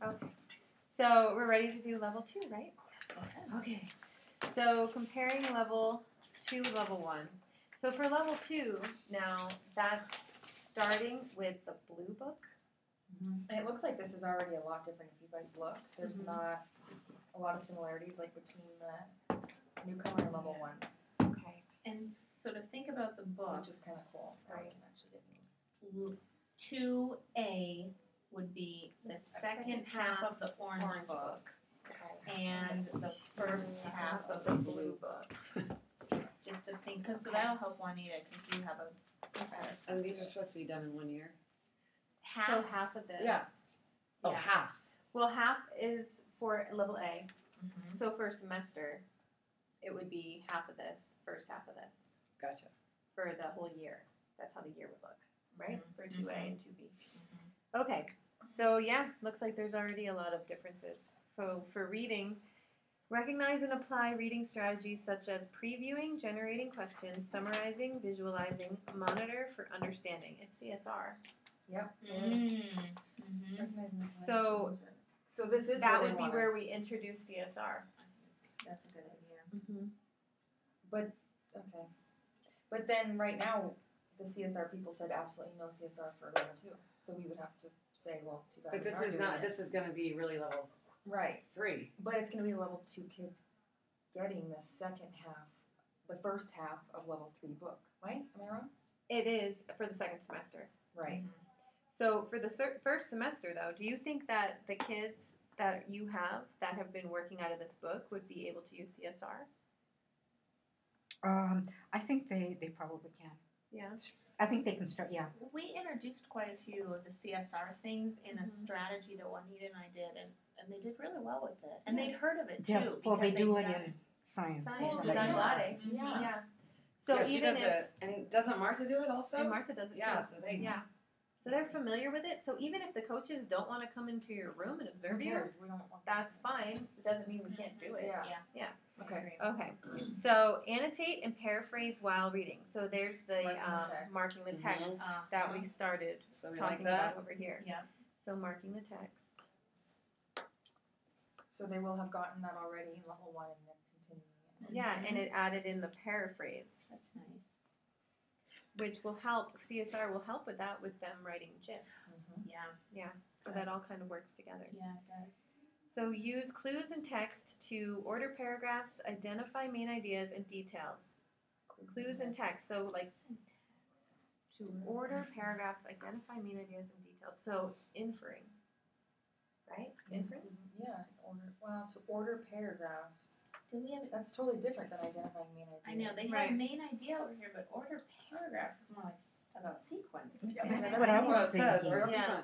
Okay. So we're ready to do level 2, right? Yes. Okay. So comparing level 2 with level 1. So for level 2, now that's starting with the blue book. Mm-hmm. And it looks like this is already a lot different if you guys look. There's not a lot of similarities like between the newcomer and level 1s. Okay. And so to think about the book, Which is kind of cool. Right. I can actually get 2A would be the second half of the orange book. And the first half of the blue book. Just to think, because so that'll help Juanita, because you have a better sense. And these are supposed to be done in 1 year? So half of this. Yeah. Oh, Yeah. half. Well, half is for level A. Mm-hmm. So for a semester, it would be half of this, first half of this. Gotcha. For the whole year. That's how the year would look, right? Mhm. For 2A and 2B. Mm-hmm. Okay. So yeah, looks like there's already a lot of differences. So for reading, recognize and apply reading strategies such as previewing, generating questions, summarizing, visualizing, monitor for understanding. It's CSR. Yep. Mm-hmm. So this is that where would be where we introduce CSR. That's a good idea. Mm-hmm. But okay. But then right now, the CSR people said absolutely no CSR for level 2. So we would have to say, well, too bad. But this is not. This is going to be really level right. 3. But it's going to be level 2 kids getting the second half, the first half of level 3 book. Right? Am I wrong? It is for the second semester. Right. Mm-hmm. So for the first semester, though, do you think that the kids that you have that have been working out of this book would be able to use CSR? I think they probably can. Yeah. I think they can start, yeah. We introduced quite a few of the CSR things in a strategy that Juanita and I did, and they did really well with it. And they'd heard of it, too. Yes, well, they because do they'd it done in science. Science and and stuff. athletics. Yeah. Yeah. So yeah, she even does if it, and doesn't Marce do it also? and Martha does it Yeah, too. so they Yeah. So they're familiar with it. So even if the coaches don't want to come into your room and observe Who you, cares? We don't want that's fine. It doesn't mean we can't do it. Yeah. Okay. Okay. So annotate and paraphrase while reading. So there's the Marking the text. marking the text that we started So we like talking that. about over here. Yeah. So marking the text. So they will have gotten that already in level 1 and they're continuing it. Yeah, and it added in the paraphrase, That's nice. which will help. CSR will help with that with them writing GIFs. Yeah. So that all kind of works together. Yeah, it does. So use clues in text to order paragraphs, identify main ideas and details. Clues in text. So like to order paragraphs, identify main ideas and details. So inferring, right? Inference. Yeah. To order paragraphs. Do we have? That's totally different than identifying main ideas. I know they Right. have main idea over here, but order paragraphs is more like about sequence. That's what I was thinking. Yeah.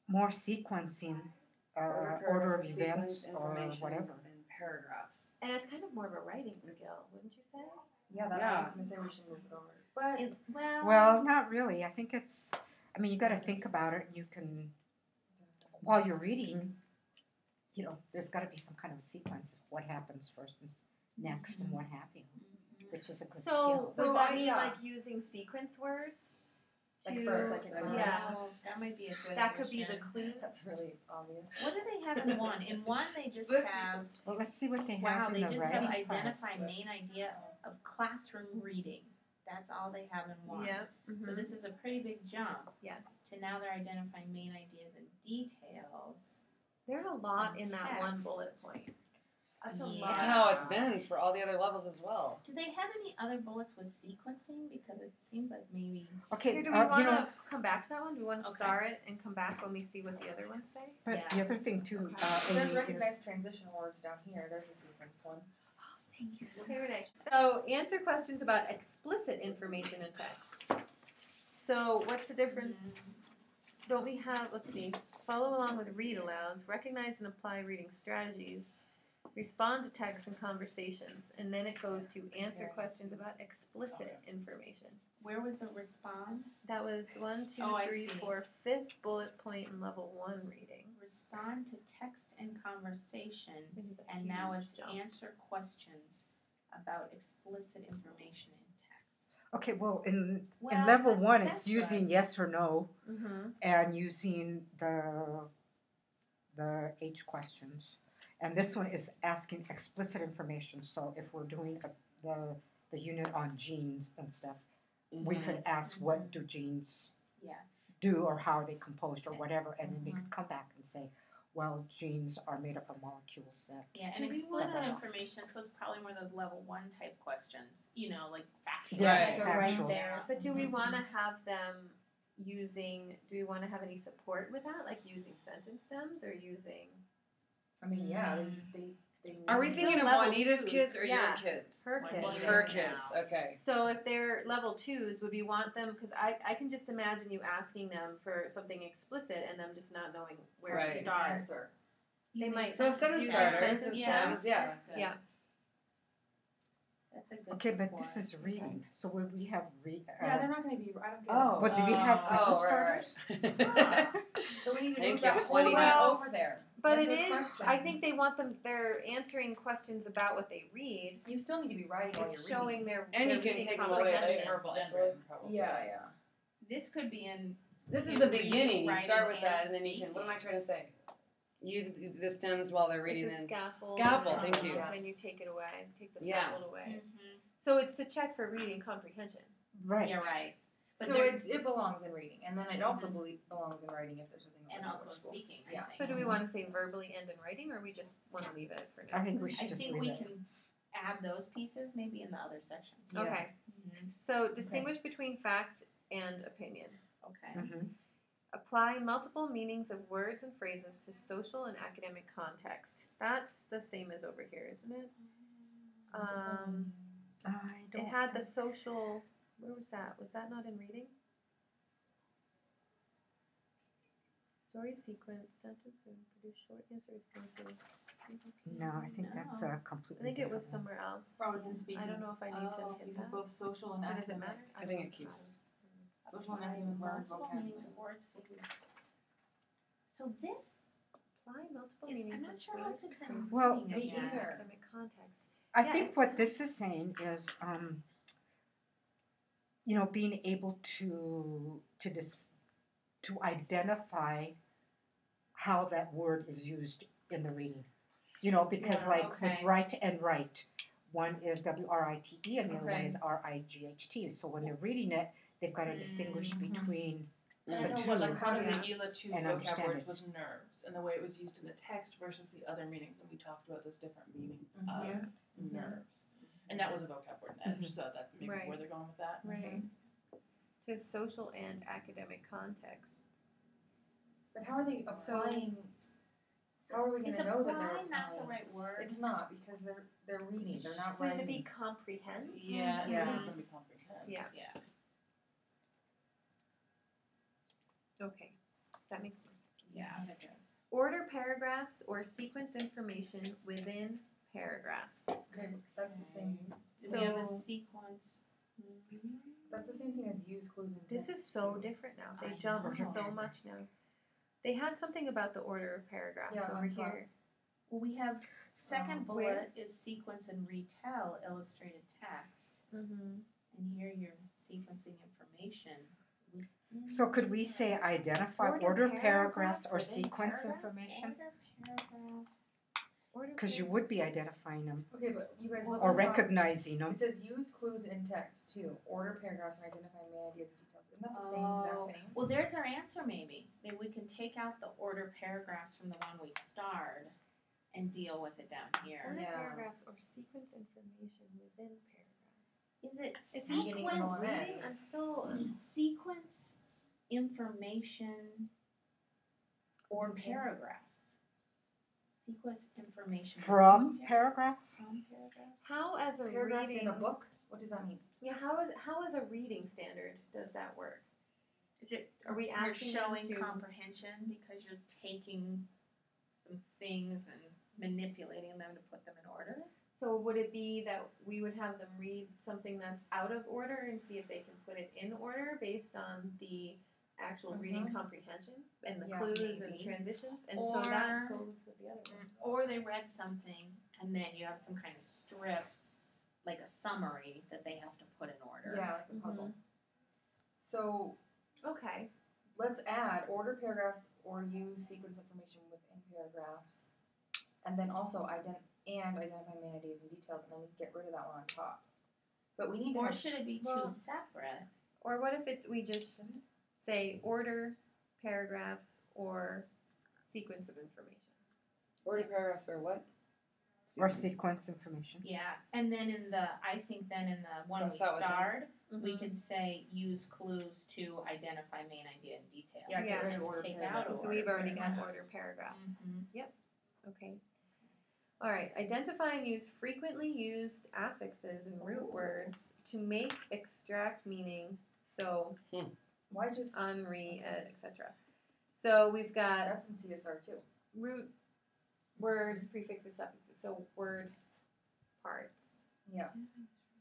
More sequencing, order of events or whatever. In paragraphs. And it's kind of more of a writing skill, wouldn't you say? Yeah, that's what I was going to say. We should move it over. But Well, not really. I think it's, I mean, you got to think about it. You can, while you're reading, you know, there's got to be some kind of a sequence of what happens first and next and what have you, which is a good skill. So would that mean yeah. like using sequence words? Like to- first, second, third. Yeah. Oh, that might be a good. That could be the addition. clue. That's really obvious. What do they have in one? In one, they just have. Well, let's see what they Wow, have they in the just have writing identify parts. main idea of classroom reading. That's all they have in one. Yeah. So this is a pretty big jump Yes. to now they're identifying main ideas and details. There's a lot in that one Text. bullet point. That's a Yeah. lot. That's how it's been for all the other levels as well. Do they have any other bullets with sequencing? Because it seems like maybe. Okay, Here, do we you want know, to come back to that one? Do we want to Okay. star it and come back when we see what the other ones say? but Yeah. the other thing too, It says Amy, recognize is, transition words down here. There's a sequence one. Thank you. Okay, Renee. So answer questions about explicit information in text. So what's the difference? Don't we have, let's see, follow along with read alouds, recognize and apply reading strategies, respond to texts and conversations, and then it goes to answer questions about explicit information. Where was the respond? That was 1, 2, Oh, I 3, see. 4, 5th bullet point in level 1 reading. Respond to text and conversation, This is a and now huge it's jump. answer questions about explicit information in text. okay, well, in Well, level but one, that's it's using right. yes or no Mm-hmm. and using the the H questions. And this one is asking explicit information. So if we're doing the unit on genes and stuff, we could ask what do genes Yeah. do or how are they composed or whatever, and then they could come back and say, well, genes are made up of molecules that. Yeah, Do and we explicit wanna- information, so it's probably more of those level 1 type questions, you know, like factual. Yes, So factual. right there. But do we Mhm. want to have them using? Do we want to have any support with that, like using sentence stems or using? I mean, yeah, they Are we Still thinking of level Juanita's twos, kids or yeah. your kids? Her Like kids. one Her Yes. kids. Okay. So if they're level 2s, would we want them? Because I can just imagine you asking them for something explicit and them just not knowing where Right. to start. answer. They might So sentence use starters, sentence yeah. stems. Yeah. That's good. Yeah. That's a good Okay, but support. this is reading. So would we have Yeah, they're not going to be. I don't get Oh. it. but do we have Oh, sentence right, starters? right. So we need to Thank move that you. whole way Well, over there. But Answer it is. question. I think they want them. They're answering questions about what they read. You still need to be writing while It's you're showing reading. their And their you can reading take them away comprehension. later. verbal and That's written, probably. Yeah. This could be in This is In the reading, beginning. You writing, start with that, and and then you can. What am I speaking. trying to say? Use the stems while they're reading. It's a And scaffold. Scaffold, thank you. Then you take it away. Take the Yeah. scaffold away. So it's to check for reading comprehension. Right. You're right. But So they're- it belongs in reading, and then it also belongs in writing if there's something. and like also that in for school. speaking. Yeah. I think. So do we want to say verbally and in writing, or we just want to leave it for now? I think we should I just think leave we it. can add those pieces maybe in the other sections. Yeah. Okay. So distinguish between fact and opinion. Okay. Mhm. Apply multiple meanings of words and phrases to social and academic context. That's the same as over here, isn't it? I It don't had the social. Where was that? Was that not in reading? Story sequence, sentence, and produce short answers. No, I think that's a I completely. think it was different somewhere else. Oh, it's in speaking. I don't know if I need to hit Uses that. both social and Or does it academic. matter? I don't think know it if keeps- matters. Social and academic learned Multiple vocabulary. meanings of words, figures. So this, Apply multiple is, meanings I'm not of sure how words, it fits in Well, reading me again. either. academic context. I Yeah, think it's- what this is saying is, being able to identify how that word is used in the reading. Because Yeah, like with okay. write and write, one is WRITE and the other one Okay. is RIGHT. So when they're reading it, they've got to distinguish Mhm. between. I The don't know two. what, like one of Yeah. the ELA 2 And vocab understand words it. was nerves, and the way it was used in the text versus the other meanings, and we talked about those different meanings of Yeah. nerves. And that was a vocab word in Edge, so that maybe Right. where they're going with that. Right. To social and academic context. But how are they applying? How are we going Is to know that they're apply not the applying? right word? It's not because they're reading. They're not Should it writing. be comprehend? Yeah, Yeah. and it's going to be comprehend. Yeah. Yeah. Okay. That makes more sense. Yeah, it does. Order paragraphs or sequence information within paragraphs. Okay, that's the same. Do we have a So- sequence? That's the same thing as use clues and This text, is so too. different now. They I jumped know. so much now. They had something about the order of paragraphs Yeah, over on top. here. Well, we have second Where? bullet is sequence and retell illustrated text, Mm-hmm. and here you're sequencing information. So could we say identify Order order paragraphs paragraphs or within sequence paragraphs? information? Order paragraphs. Because you would be identifying them Okay, but you guys look or at the top. recognizing them. It says use clues in text too. Order paragraphs and identify main ideas and details. Isn't that the same Oh. exact thing? Well, there's our answer. Maybe we can take out the order paragraphs from the one we starred and deal with it down here. Order Yeah. paragraphs or sequence information within paragraphs. Is it It's beginning from sequence? element. I'm still. Sequence information or paragraphs. Sequence information From paragraphs? From paragraphs. How as a Paragraphs reading? in a book? What does that mean? Yeah. How as a reading standard does that work? Is it? Are we You're asking them showing to? comprehension because you're taking some things and manipulating them to put them in order. So would it be that we would have them read something that's out of order and see if they can put it in order based on the actual reading comprehension and the Yeah, clues and maybe. transitions? And so that Or- goes with the other one. Or they read something and then you have some kind of strips, like a summary that they have to put in order. Yeah, like a puzzle. So Okay. let's add order paragraphs or use sequence information within paragraphs, and then also identify main ideas and details, and then we get rid of that one on top. But we need to Or have, should it be Well- two separate? Or what if we just say order, paragraphs, or sequence of information? Order paragraphs or what? Or sequence information. Yeah, and then in the one Cross we out with that. starred, we Mhm. could say use clues to identify main idea and detail. yeah, Yeah. get rid of order Take paragraphs. out So we've already got paragraph. order paragraphs. Mm-hmm. Okay. All right. Identify and use frequently used affixes and root words to make, extract meaning. So Why just unre, etc. So we've got That's in CSR too. root words, prefixes, suffixes. So word parts. Yeah.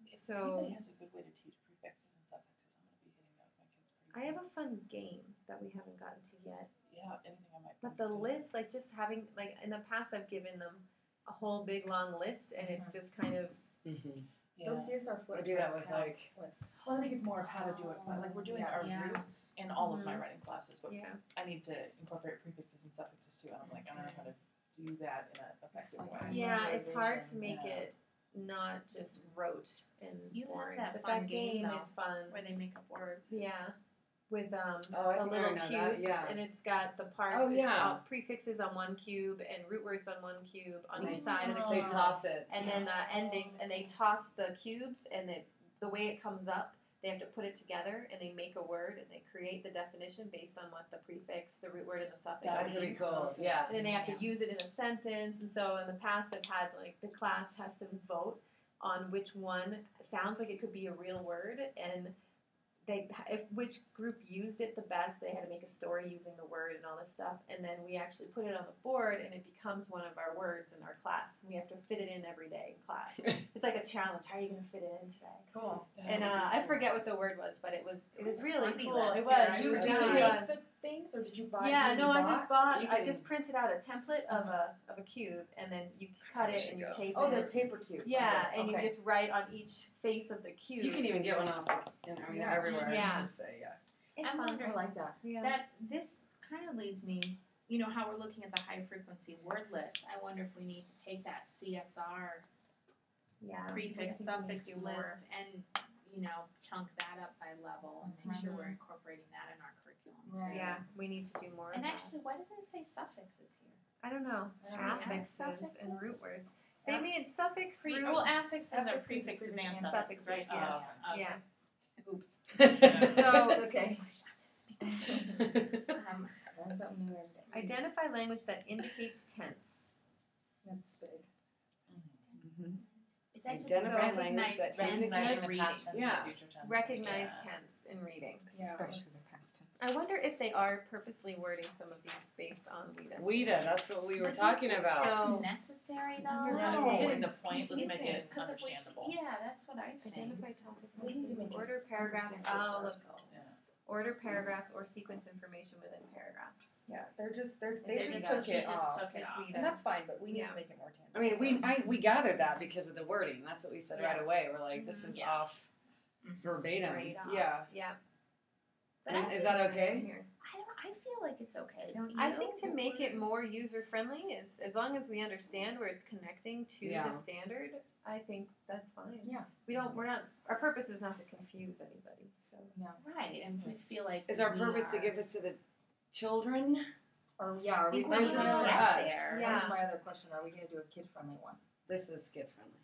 If So anybody has a good way to teach prefixes and suffixes, I'm gonna be hitting that with my kids I pretty have a fun game that we haven't gotten to yet. Yeah, anything I might But the understand. list, like just having, like in the past, I've given them a whole big long list, and it's just kind of Mm-hmm. Yeah. Those CSR flip I do that charts with count like lists. Well, I think it's more of how to do it. But like we're doing Yeah. our Yeah. roots in all of my Mhm. writing classes, but yeah. I need to incorporate prefixes and suffixes too. And I'm like, I don't know how to do that in an effective like way. Yeah, it's hard to Memorization, make yeah. it not just rote and You have boring. that but fun that game, game though, is fun. Where they make up words. Yeah, with Oh, I the think I little know cubes, that, yeah. and it's got the parts. Oh, it's yeah. all prefixes on one cube and root words on one cube on each Nice. side of the They cube. toss it. And then the endings, and they toss the cubes, and the way it comes up, they have to put it together, and they make a word, and they create the definition based on what the prefix, the root word, and the suffix That That's mean. pretty cool. Yeah. And then they have to use it in a sentence, and so in the past I've had like the class has to vote on which one sounds like it could be a real word, and if which group used it the best, they had to make a story using the word and all this stuff, and then we actually put it on the board, and it becomes one of our words in our class. We have to fit it in every day in class. It's like a challenge. How are you going to fit it in today? Cool. That And would be I cool. forget what the word was, but it was really Funny cool. list, It was. yeah. Did you It was did you really make fun. the things, or did you buy? Yeah, something no, you I just bought. You I can- just printed out a template of a cube, and then you cut There it she and you go. tape Oh, it. they're paper cubes. Yeah, Okay. and you just write on each face of the cube. You can even get one off. They're Yeah. everywhere. Yeah. Just say, yeah. It's I'm fun. wondering- I like that. Yeah. That this kind of leads me, how we're looking at the high frequency word list. I wonder if we need to take that CSR Yeah. prefix I think we need to suffix do more. list and chunk that up by level and make sure we're incorporating that in our curriculum. Right. Yeah, we need to do more. And of that. actually, why doesn't it say suffixes here? I don't know. I don't know. Affixes Suffixes? and root words. They mean suffix, root. Well, affixes are Affixes, prefixes and prefixes, suffixes, right? yeah. Oh, okay. Yeah. Oops. So It's okay. Um, Learn something new every day. identify language that indicates tense. That's big. is that just Identify recognize language that tense Recognizing and the reading? past tense Yeah. and the future tense. Recognize Yeah. tense in reading. Yeah, Especially let's- the past tense. I wonder if they are purposely wording some of these based on WIDA. WIDA, that's what we were But do talking you think about. that's So- necessary though. No, No, you're getting the it's point. Let's make it Because if we, understandable. yeah, that's what I think. Identify topics. We need to make it order paragraphs. understandable Oh, for look. ourselves. Yeah. Order paragraphs or sequence information within paragraphs. Yeah, they There just you took go. She it just off. took it It's off. WIDA. And that's fine, but we need Yeah. to make it more tangible. I mean, we first. we gathered that because of the wording. That's what we said right Yeah. away. We're like, this is Yeah. off verbatim. Straight off. Yeah. Yeah. But I mean, I is think- that okay? Here. I feel like it's okay, don't you? I think to make it more user friendly is as long as we understand where it's connecting to Yeah. the standard, I think that's fine. Yeah. We're not our purpose is not to confuse anybody. So Right, and if we feel like Is our we purpose to are- give this to the children? Are I think we Or need is to this get for us? there. Yeah. That was my other question. Are we going to do a kid-friendly one? This is kid friendly.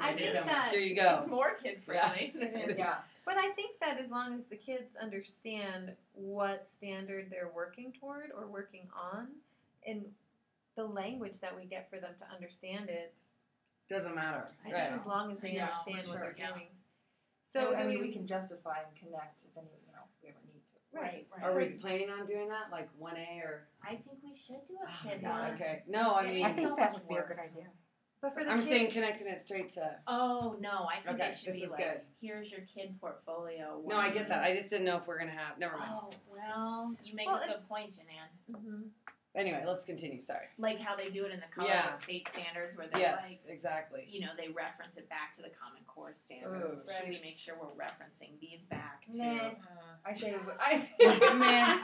I think that Here you go. It's more kid friendly. Yeah. but I think that as long as the kids understand what standard they're working toward or working on and the language that we get for them to understand it, Doesn't matter. I Right. think as long as they Yeah, understand for what sure, they're yeah. doing. So, So I mean, do we you- can justify and connect if any, if we ever need to. right. Are we planning on doing that? Like 1A or? I think we should do a Oh my kid God, one. okay. No, I It mean, I makes think so that much would be a work. good idea. But for the I'm kids, saying connecting it straight to. Oh no, I think Okay, it should this be is like, good. here's your kid portfolio. No, I get that. I ones. just didn't know if we're gonna have. Never mind. Oh well, you make Well, a it's- good point, Janan. Mhm. Anyway, let's continue. Sorry. Like how they do it in the Colorado Yeah. State standards, where they Yes, exactly. they reference it back to the Common Core standards. Ooh. Should we Right. make sure we're referencing these back to? Nah. I say Man.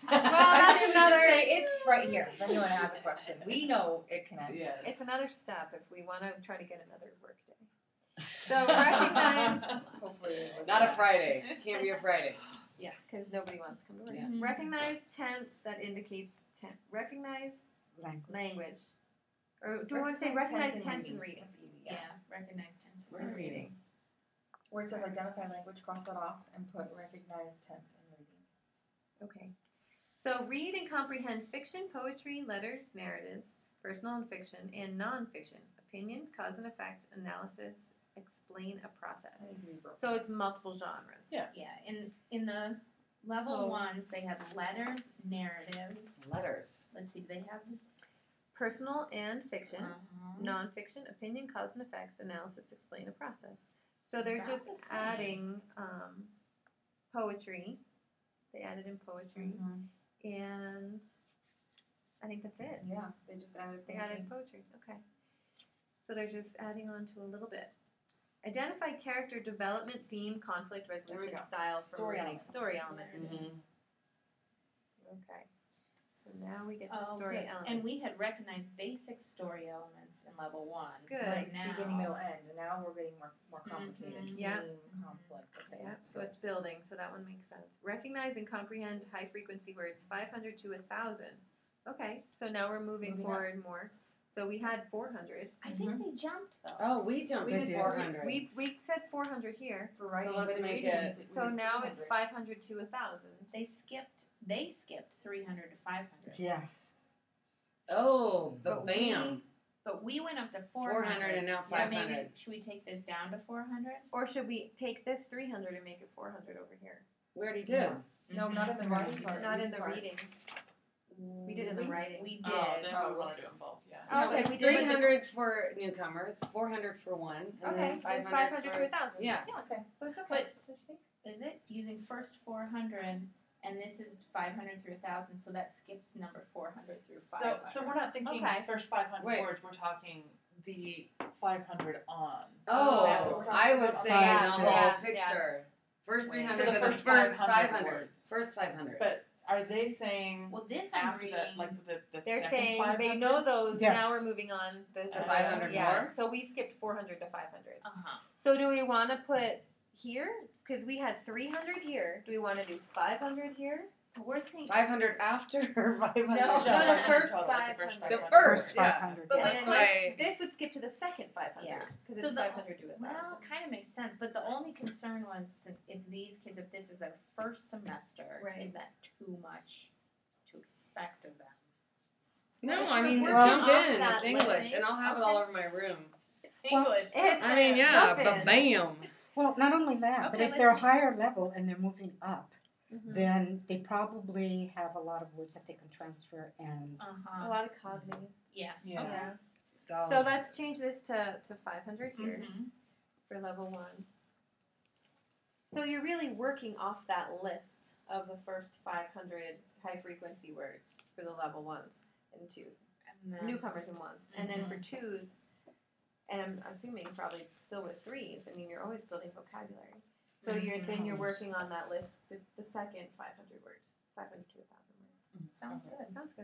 that's another- It's right here. If anyone has a question, we know it connects. Yeah. It's another step if we want to try to get another work day. So recognize, Hopefully, it was Not a Friday. Can't be a Friday. because nobody wants to come to work. Yeah. Recognize tense that indicates recognize language. Or do we want to say recognize tense in reading? That's easy. Yeah, recognize tense We're in reading. reading. Where it says identify language, cross that off and put recognize tense in reading. Okay. So read and comprehend fiction, poetry, letters, narratives, personal and fiction, and nonfiction. Opinion, cause and effect, analysis, explain a process. That needs to be broken. So it's multiple genres. Yeah. Yeah, in the level So- ones, they have letters, narratives. Letters. Let's see, do they have this? Personal and fiction, Uh-huh. nonfiction, opinion, cause and effects, analysis, explain a process. So they're That's just the same. adding poetry. They added in poetry, and I think that's it. Yeah, they just added. They added poetry. Okay. So they're just adding on to a little bit. Identify character development, theme, conflict resolution go. styles from Story reading. elements. Story elements. Mhm. Okay. So now we get to Oh, story good. elements. And we had recognized basic story elements in level 1. Good. So Like now, beginning, middle, end, and now we're getting more complicated. Mhm. Yeah. Theme, conflict. Okay. Yeah, that's so good. it's building, so that one makes sense. Recognize and comprehend high frequency words, 500 to 1,000. Okay, so now we're moving Moving forward more. So we had 400. I think they jumped though. Oh, we jumped We to did 400. We said 400 here. For writing, let's but in make reading, it- we So did now it's 300. 500 to 1,000. They skipped 300 to 500. Yes. Oh, But bam. But we went up to 400 and now So maybe 500. should we take this down to 400? Or should we take this 300 and make it 400 over here? We already did. No, not in the writing part. Not in the part. reading. We did in the writing. We did. Oh, then Oh, we wanted to do them both, yeah. Oh, No, okay, it's we did with the- 300 for newcomers, 400 for one, and Okay, then then 500, 500 for, to 1,000. Yeah. Yeah, okay. So it's okay. But- Don't you think? Is it using first 400 and this is 500 through 1,000, so that skips number 400 through 500. So we're not thinking Okay. first 500 Wait. words, we're talking the 500 on. Oh, That's what we're talking I was about. saying Yeah, the whole yeah, picture. First So 300 the to first the first 500 500. words. First 500. But are they saying well, this I'm after reading. that, like the They're second saying 500? they know those. Yes. Now we're moving on. The To 500 yeah. more? So we skipped 400 to 500. Uh-huh. So do we want to put here? Because we had 300 here. Do we want to do 500 here? We're thinking. 500 after or 500? No, No, the like first total, like the 500. first The 500. first, yeah. 500. But yes. then That's this, why- this would skip to the second 500. Yeah. Because So it's the- 500 to 1,000. Well, kind of makes sense, but the only concern was if these kids, if this is their first semester, Right. is that too much to expect of them? No, If I we're mean, working jump off in. that It's English, list, and I'll have it all over my room. It's Well, English. it's- I mean, yeah, jump but in. bam. Well, not only that, but Okay, if they're let's- higher level and they're moving up, Mhm. then they probably have a lot of words that they can transfer and A Uh-huh. lot of cognitive. Yeah. Yeah. Yeah. Go. So let's change this to 500 here Mhm. for level 1. So you're really working off that list of the first 500 high frequency words for the level 1s and 2. And then, Newcomers and 1s. And then for 2s, and I'm assuming probably still with 3s, I mean, you're always building vocabulary. So you're working on that list, the second 500 words, 500 to 1,000 words. sounds good. Sounds good.